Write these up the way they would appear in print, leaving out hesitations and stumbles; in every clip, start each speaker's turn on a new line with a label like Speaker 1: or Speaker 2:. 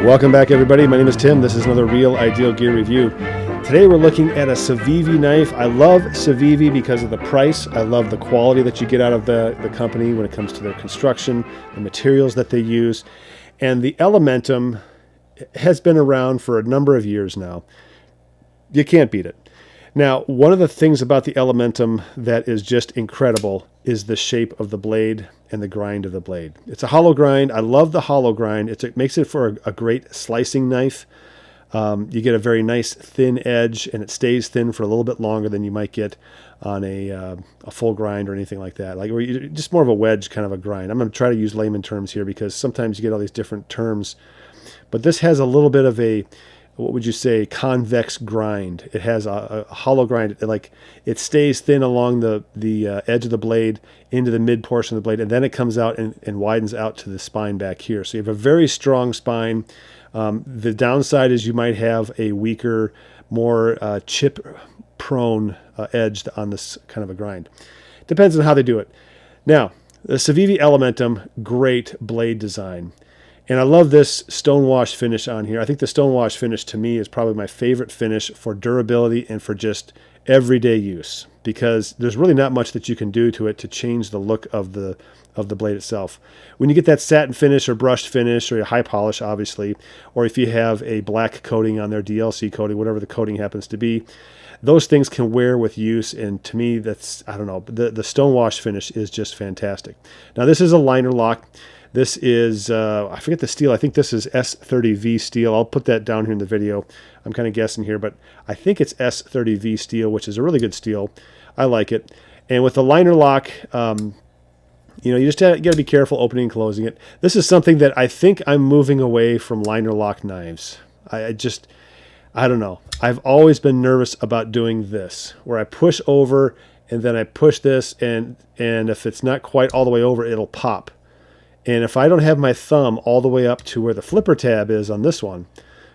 Speaker 1: Welcome back, everybody. My name is Tim. This is another Real Ideal Gear review. Today we're looking at a Civivi knife. I love Civivi because of the price. I love the quality that you get out of the company when it comes to their construction, the materials that they use. And the Elementum has been around for a number of years now. You can't beat it. Now, one of the things about the Elementum that is just incredible is the shape of the blade and the grind of the blade. It's a hollow grind. I love the hollow grind. It makes it for a great slicing knife. You get a very nice thin edge, and it stays thin for a little bit longer than you might get on a full grind or anything like that. Like just more of a wedge kind of a grind. I'm going to try to use layman terms here because sometimes you get all these different terms. But this has a little bit of a, what would you say, convex grind. It has a hollow grind. It stays thin along the edge of the blade into the mid portion of the blade, and then it comes out and widens out to the spine back here. So you have a very strong spine. The downside is you might have a weaker, more chip-prone edge on this kind of a grind. Depends on how they do it. Now, the Civivi Elementum, great blade design. And I love this stonewash finish on here. I think the stonewash finish to me is probably my favorite finish for durability and for just everyday use, because there's really not much that you can do to it to change the look of the blade itself. When you get that satin finish or brushed finish or a high polish, obviously, or if you have a black coating on there, DLC coating, whatever the coating happens to be, those things can wear with use. And to me, that's, I don't know, the stonewash finish is just fantastic. Now, this is a liner lock. This is, I forget the steel. I think this is S30V steel. I'll put that down here in the video. I'm kind of guessing here, but I think it's S30V steel, which is a really good steel. I like it. And with the liner lock, you just got to be careful opening and closing it. This is something that I think I'm moving away from liner lock knives. I don't know. I've always been nervous about doing this, where I push over and then I push this, and if it's not quite all the way over, it'll pop. And if I don't have my thumb all the way up to where the flipper tab is on this one,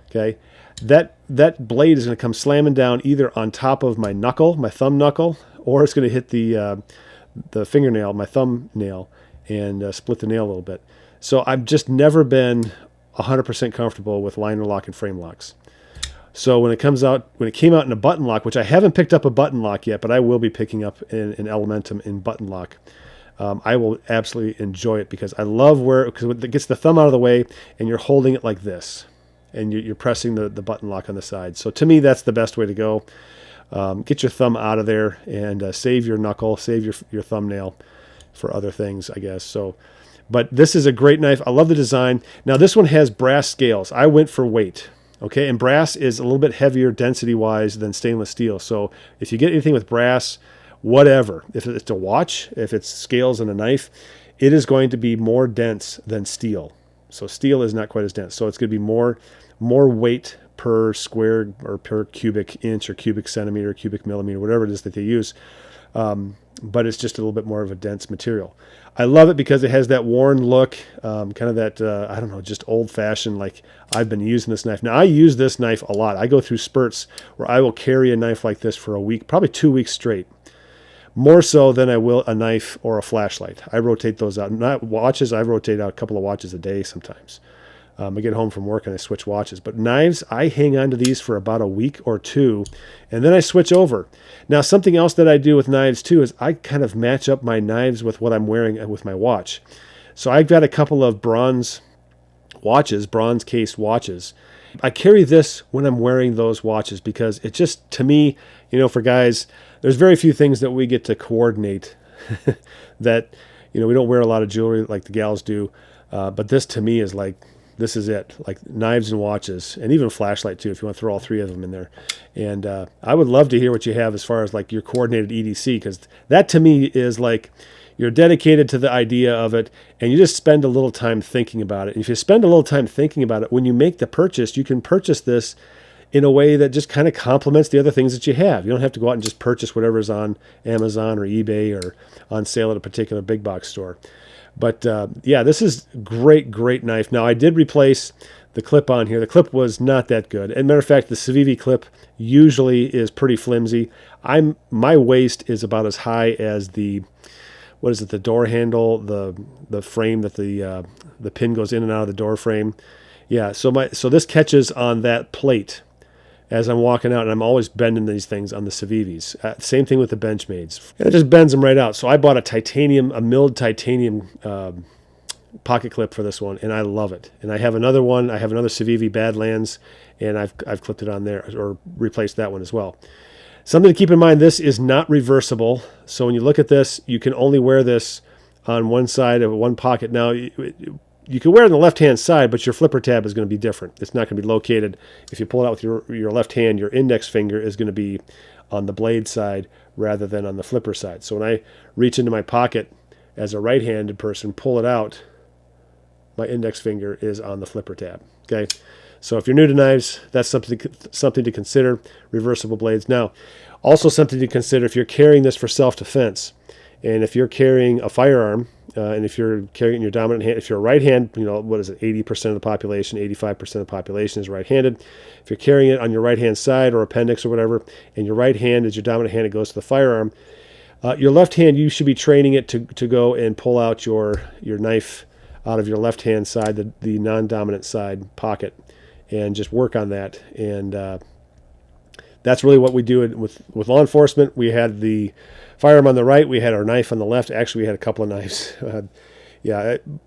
Speaker 1: okay, that blade is going to come slamming down either on top of my knuckle, my thumb knuckle, or it's going to hit the fingernail, my thumb nail, and split the nail a little bit. So I've just never been 100% comfortable with liner lock and frame locks. So when it came out in a button lock, which I haven't picked up a button lock yet, but I will be picking up an Elementum in button lock. I will absolutely enjoy it because I love because it gets the thumb out of the way and you're holding it like this and you're pressing the button lock on the side. So to me, that's the best way to go. Get your thumb out of there and save your knuckle, save your thumbnail for other things, I guess. So, but this is a great knife. I love the design. Now this one has brass scales. I went for weight. Okay, and brass is a little bit heavier density-wise than stainless steel. So if you get anything with brass, whatever, if it's a watch, if it's scales and a knife, it is going to be more dense than steel. So steel is not quite as dense. So it's going to be more weight per square or per cubic inch or cubic centimeter, cubic millimeter, whatever it is that they use. But it's just a little bit more of a dense material. I love it because it has that worn look, kind of that, I don't know, just old-fashioned, like I've been using this knife. Now, I use this knife a lot. I go through spurts where I will carry a knife like this for a week, probably 2 weeks straight. More so than I will a knife or a flashlight. I rotate those out. Not watches, I rotate out a couple of watches a day sometimes. I get home from work and I switch watches. But knives, I hang on to these for about a week or two, and then I switch over. Now, something else that I do with knives too is I kind of match up my knives with what I'm wearing with my watch. So I've got a couple of bronze case watches. I carry this when I'm wearing those watches because it just, to me, for guys, there's very few things that we get to coordinate that, we don't wear a lot of jewelry like the gals do. But this to me is like, this is it, like knives and watches, and even flashlight too, if you want to throw all three of them in there. And I would love to hear what you have as far as like your coordinated EDC, because that to me is like, you're dedicated to the idea of it, and you just spend a little time thinking about it. And if you spend a little time thinking about it, when you make the purchase, you can purchase this in a way that just kind of complements the other things that you have. You don't have to go out and just purchase whatever's on Amazon or eBay or on sale at a particular big box store. But yeah, this is great knife. Now, I did replace the clip on here. The clip was not that good. As a matter of fact, the Civivi clip usually is pretty flimsy. My waist is about as high as the door handle, the frame that the pin goes in and out of the door frame. Yeah, so this catches on that plate as I'm walking out, and I'm always bending these things on the Civivis. Same thing with the Benchmades. And it just bends them right out. So I bought a milled titanium pocket clip for this one, and I love it. And I have another one. I have another Civivi Badlands, and I've clipped it on there, or replaced that one as well. Something to keep in mind, this is not reversible. So when you look at this, you can only wear this on one side of one pocket. Now, you can wear it on the left-hand side, but your flipper tab is going to be different. It's not going to be located. If you pull it out with your left hand, your index finger is going to be on the blade side rather than on the flipper side. So when I reach into my pocket as a right-handed person, pull it out, my index finger is on the flipper tab. Okay, so if you're new to knives, that's something to consider. Reversible blades. Now, also something to consider if you're carrying this for self-defense, and if you're carrying a firearm, and if you're carrying your dominant hand, if you're right hand, what is it? 80% of the population, 85% of the population is right-handed. If you're carrying it on your right-hand side or appendix or whatever, and your right hand is your dominant hand, it goes to the firearm. Your left hand, you should be training it to go and pull out your knife out of your left-hand side, the non-dominant side pocket, and just work on that. And that's really what we do with law enforcement. We had the firearm on the right, we had our knife on the left. Actually, we had a couple of knives.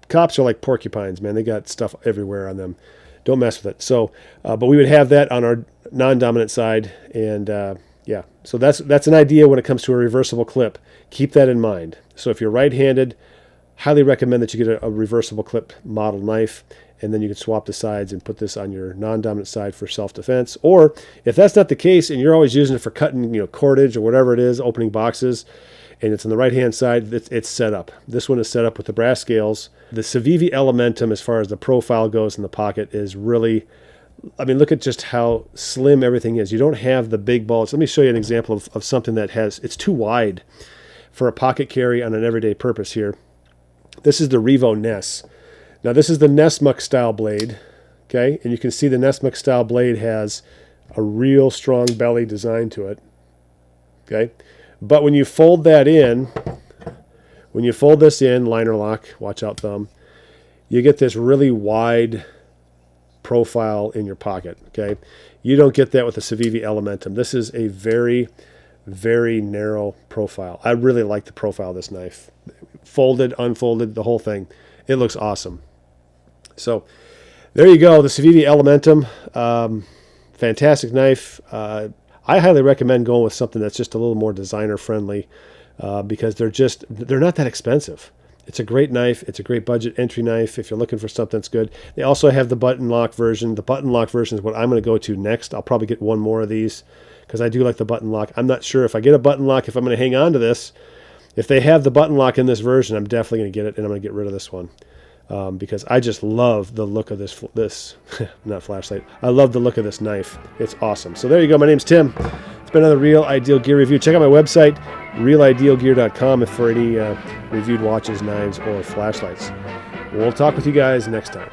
Speaker 1: Cops are like porcupines, man. They got stuff everywhere on them. Don't mess with it. So, but we would have that on our non-dominant side, and so that's an idea when it comes to a reversible clip. Keep that in mind. So if you're right-handed, highly recommend that you get a reversible clip model knife, and then you can swap the sides and put this on your non-dominant side for self-defense. Or if that's not the case and you're always using it for cutting cordage or whatever it is, opening boxes, and it's on the right-hand side, it's set up. This one is set up with the brass scales. The Civivi Elementum, as far as the profile goes in the pocket, is really, look at just how slim everything is. You don't have the big bullets. Let me show you an example of something that it's too wide for a pocket carry on an everyday purpose here. This is the Revo Ness. Now, this is the Nessmuck style blade, okay? And you can see the Nessmuck style blade has a real strong belly design to it, okay? But when you fold that in, liner lock, watch out thumb, you get this really wide profile in your pocket, okay? You don't get that with the Civivi Elementum. This is a very, very narrow profile. I really like the profile of this knife. Folded, unfolded, the whole thing. It looks awesome. So there you go, the Civivi Elementum. Fantastic knife. I highly recommend going with something that's just a little more designer friendly, because they're not that expensive. It's a great knife. It's a great budget entry knife if you're looking for something that's good. They also have the button lock version. The button lock version is what I'm going to go to next. I'll probably get one more of these because I do like the button lock. I'm not sure if I get a button lock, if I'm going to hang on to this. If they have the button lock in this version, I'm definitely going to get it, and I'm going to get rid of this one. Because I just love the look of this not flashlight. I love the look of this knife. It's awesome. So there you go. My name's Tim. It's been another Real Ideal Gear review. Check out my website, realidealgear.com, for any reviewed watches, knives, or flashlights. We'll talk with you guys next time.